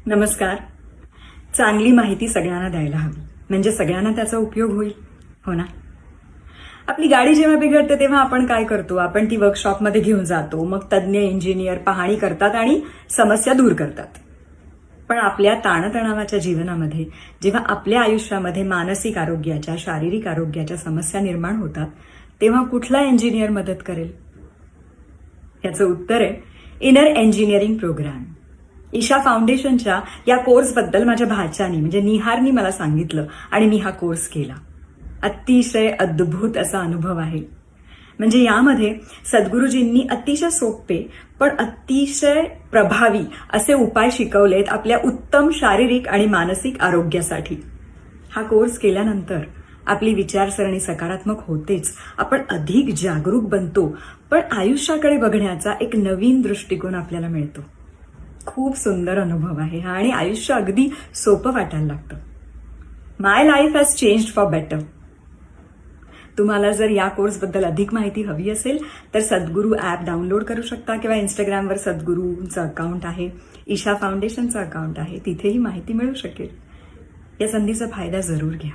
नमस्कार. चांगली माहिती सगळ्यांना द्यायला हवी, म्हणजे सगळ्यांना त्याचा उपयोग होईल. हो ना? आपली गाडी जेव्हा बिघडते तेव्हा आपण काय करतो? आपण ती वर्कशॉपमध्ये घेऊन जातो. मग तज्ज्ञ इंजिनियर पाहणी करतात आणि समस्या दूर करतात. पण आपल्या ताणतणावाच्या जीवनामध्ये जेव्हा आपल्या आयुष्यामध्ये मानसिक आरोग्याच्या, शारीरिक आरोग्याच्या समस्या निर्माण होतात, तेव्हा कुठला इंजिनियर मदत करेल? याचं उत्तर आहे इनर इंजिनिअरिंग प्रोग्राम. ईशा फाउंडेशनच्या या कोर्सबद्दल माझ्या भाच्यानी म्हणजे निहारनी मला सांगितलं आणि मी हा कोर्स केला. अतिशय अद्भुत असा अनुभव आहे. म्हणजे यामध्ये सद्गुरुजींनी अतिशय सोपे पण अतिशय प्रभावी असे उपाय शिकवलेत आपल्या उत्तम शारीरिक आणि मानसिक आरोग्यासाठी. हा कोर्स केल्यानंतर आपली विचारसरणी सकारात्मक होतेच, आपण अधिक जागरूक बनतो, पण आयुष्याकडे बघण्याचा एक नवीन दृष्टिकोन आपल्याला मिळतो. खूप सुंदर अनुभव आहे हा आणि आयुष्य अगदी सोपं वाटायला लागतं. My life has changed for better. तुम्हाला जर या कोर्सबद्दल अधिक माहिती हवी असेल तर सद्गुरू ॲप डाउनलोड करू शकता किंवा इंस्टाग्रामवर सद्गुरूंचं अकाउंट आहे, ईशा फाउंडेशनचं अकाउंट आहे, तिथेही माहिती मिळू शकेल. या संधीचा फायदा जरूर घ्या.